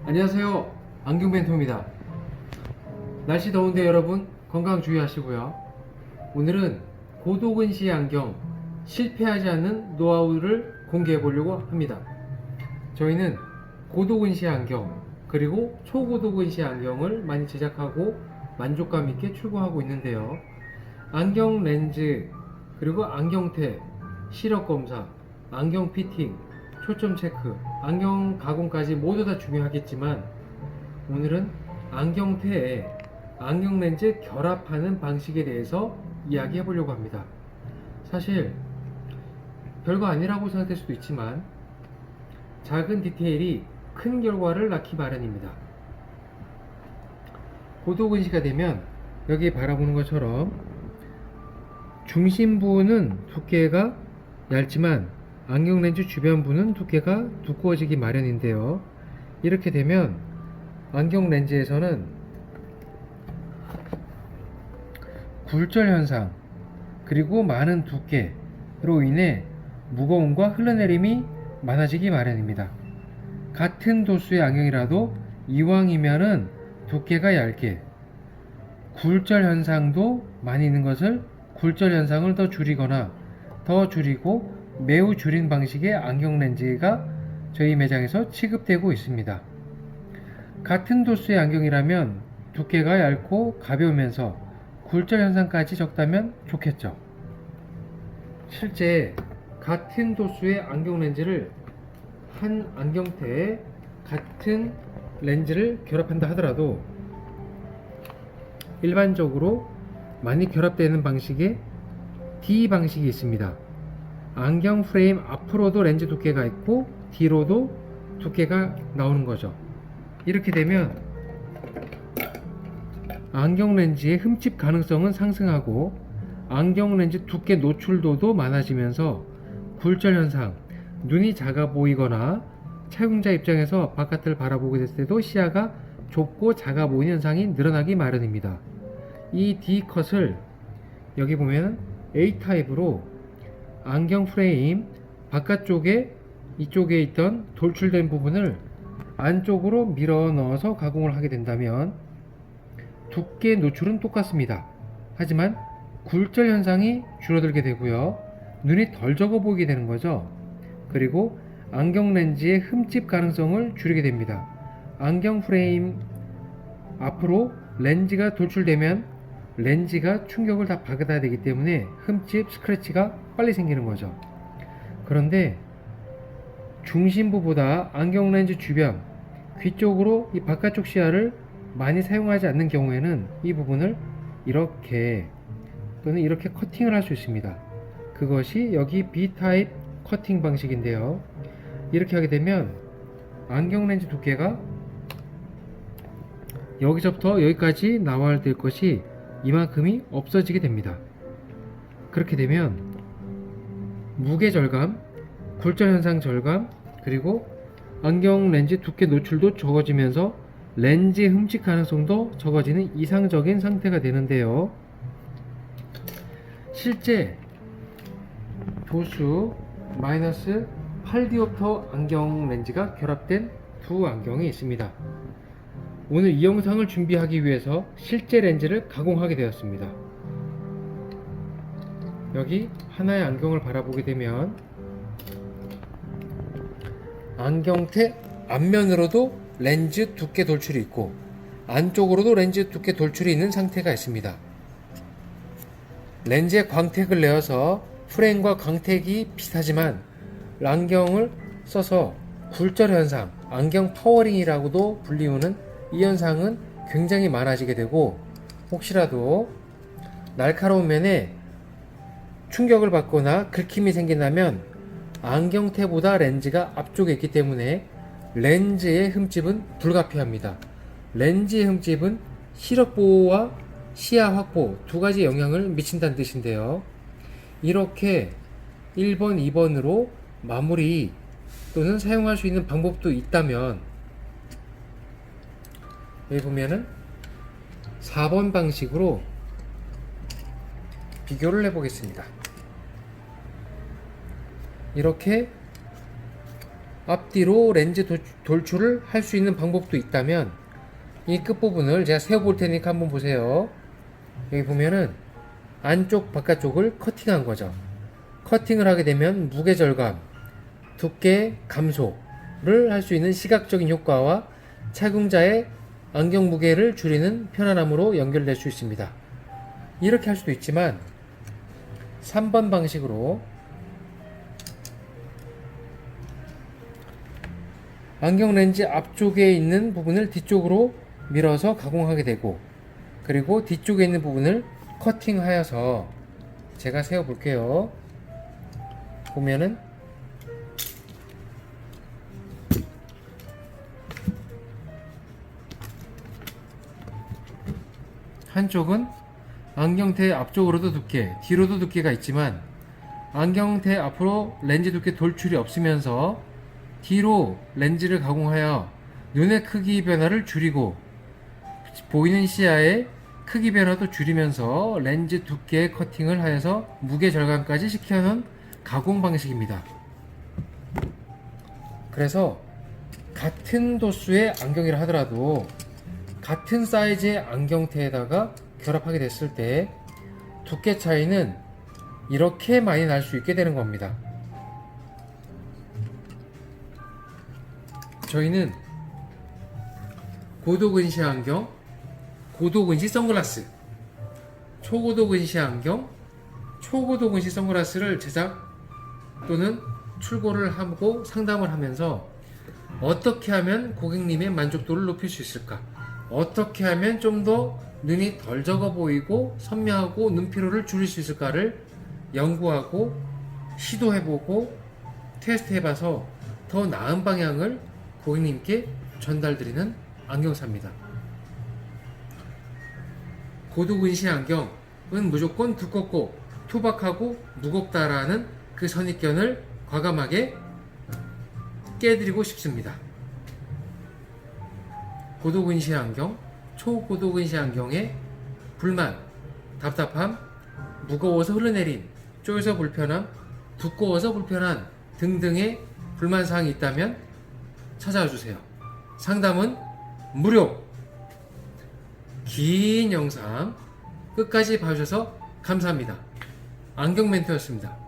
안녕하세요, 안경멘토입니다. 날씨 더운데 여러분 건강 주의하시고요. 오늘은 고도근시 안경 실패하지 않는 노하우를 공개해 보려고 합니다. 저희는 고도근시 안경 그리고 초고도근시 안경을 많이 제작하고 만족감 있게 출고하고 있는데요. 안경 렌즈 그리고 안경테, 시력 검사, 안경 피팅, 초점 체크, 안경 가공까지 모두 다 중요하겠지만 오늘은 안경테에 안경 렌즈 결합하는 방식에 대해서 이야기해 보려고 합니다. 사실 별거 아니라고 생각될 수도 있지만 작은 디테일이 큰 결과를 낳기 마련입니다. 고도근시가 되면 여기 바라보는 것처럼 중심부는 두께가 얇지만 안경 렌즈 주변부는 두께가 두꺼워지기 마련인데요. 이렇게 되면 안경 렌즈에서는 굴절 현상 그리고 많은 두께로 인해 무거움과 흘러내림이 많아지기 마련입니다. 같은 도수의 안경이라도 이왕이면은 두께가 얇게 굴절 현상도 많이 있는 것을 굴절 현상을 더 줄이거나 더 줄이고 매우 줄인 방식의 안경 렌즈가 저희 매장에서 취급되고 있습니다. 같은 도수의 안경이라면 두께가 얇고 가벼우면서 굴절 현상까지 적다면 좋겠죠. 실제 같은 도수의 안경 렌즈를 한 안경테에 같은 렌즈를 결합한다 하더라도 일반적으로 많이 결합되는 방식의 D 방식이 있습니다. 안경 프레임 앞으로도 렌즈 두께가 있고 뒤로도 두께가 나오는 거죠. 이렇게 되면 안경 렌즈의 흠집 가능성은 상승하고 안경 렌즈 두께 노출도도 많아지면서 굴절 현상, 눈이 작아 보이거나 착용자 입장에서 바깥을 바라보게 됐을 때도 시야가 좁고 작아 보이는 현상이 늘어나기 마련입니다. 이 D컷을 여기 보면 A타입으로 안경 프레임 바깥쪽에 이쪽에 있던 돌출된 부분을 안쪽으로 밀어 넣어서 가공을 하게 된다면 두께 노출은 똑같습니다. 하지만 굴절 현상이 줄어들게 되고요. 눈이 덜 적어 보이게 되는 거죠. 그리고 안경 렌즈의 흠집 가능성을 줄이게 됩니다. 안경 프레임 앞으로 렌즈가 돌출되면 렌즈가 충격을 다 받아야 되기 때문에 흠집, 스크래치가 빨리 생기는 거죠. 그런데 중심부보다 안경 렌즈 주변, 귀 쪽으로 이 바깥쪽 시야를 많이 사용하지 않는 경우에는 이 부분을 이렇게 또는 이렇게 커팅을 할 수 있습니다. 그것이 여기 B타입 커팅 방식인데요. 이렇게 하게 되면 안경 렌즈 두께가 여기서부터 여기까지 나와야 될 것이 이만큼이 없어지게 됩니다. 그렇게 되면 무게 절감, 굴절 현상 절감, 그리고 안경 렌즈 두께 노출도 적어지면서 렌즈의 흠집 가능성도 적어지는 이상적인 상태가 되는데요. 실제 도수 마이너스 8디옵터 안경 렌즈가 결합된 두 안경이 있습니다. 오늘 이 영상을 준비하기 위해서 실제 렌즈를 가공하게 되었습니다. 여기 하나의 안경을 바라보게 되면 안경테 앞면으로도 렌즈 두께 돌출이 있고 안쪽으로도 렌즈 두께 돌출이 있는 상태가 있습니다. 렌즈에 광택을 내어서 프레임과 광택이 비슷하지만 안경을 써서 굴절 현상, 안경 파워링이라고도 불리우는 이 현상은 굉장히 많아지게 되고 혹시라도 날카로운 면에 충격을 받거나 긁힘이 생긴다면 안경테보다 렌즈가 앞쪽에 있기 때문에 렌즈의 흠집은 불가피합니다. 렌즈의 흠집은 시력 보호와 시야 확보 두 가지 영향을 미친다는 뜻인데요. 이렇게 1번, 2번으로 마무리 또는 사용할 수 있는 방법도 있다면 여기 보면은 4번 방식으로 비교를 해보겠습니다. 이렇게 앞뒤로 렌즈 돌출을 할 수 있는 방법도 있다면 이 끝부분을 제가 세워볼 테니까 한번 보세요. 여기 보면은 안쪽 바깥쪽을 커팅한 거죠. 커팅을 하게 되면 무게 절감, 두께 감소를 할 수 있는 시각적인 효과와 착용자의 안경 무게를 줄이는 편안함으로 연결될 수 있습니다. 이렇게 할 수도 있지만 3번 방식으로 안경 렌즈 앞쪽에 있는 부분을 뒤쪽으로 밀어서 가공하게 되고, 그리고 뒤쪽에 있는 부분을 커팅하여서 제가 세워 볼게요. 보면은 한쪽은 안경테 앞쪽으로도 두께, 뒤로도 두께가 있지만 안경테 앞으로 렌즈 두께 돌출이 없으면서 뒤로 렌즈를 가공하여 눈의 크기 변화를 줄이고 보이는 시야의 크기 변화도 줄이면서 렌즈 두께 커팅을 하여서 무게 절감까지 시켜놓은 가공 방식입니다. 그래서 같은 도수의 안경이라 하더라도 같은 사이즈의 안경테에다가 결합하게 됐을 때 두께 차이는 이렇게 많이 날 수 있게 되는 겁니다. 저희는 고도근시 안경, 고도근시 선글라스, 초고도근시 안경, 초고도근시 선글라스를 제작 또는 출고를 하고 상담을 하면서 어떻게 하면 고객님의 만족도를 높일 수 있을까? 어떻게 하면 좀 더 눈이 덜 적어 보이고 선명하고 눈피로를 줄일 수 있을까를 연구하고 시도해보고 테스트해봐서 더 나은 방향을 고객님께 전달드리는 안경사입니다. 고도근시 안경은 무조건 두껍고 투박하고 무겁다라는 그 선입견을 과감하게 깨드리고 싶습니다. 고도근시 안경, 초고도근시 안경의 불만, 답답함, 무거워서 흘러내림, 쪼여서 불편함, 두꺼워서 불편한 등등의 불만사항이 있다면 찾아와 주세요. 상담은 무료. 긴 영상 끝까지 봐주셔서 감사합니다. 안경 멘토였습니다.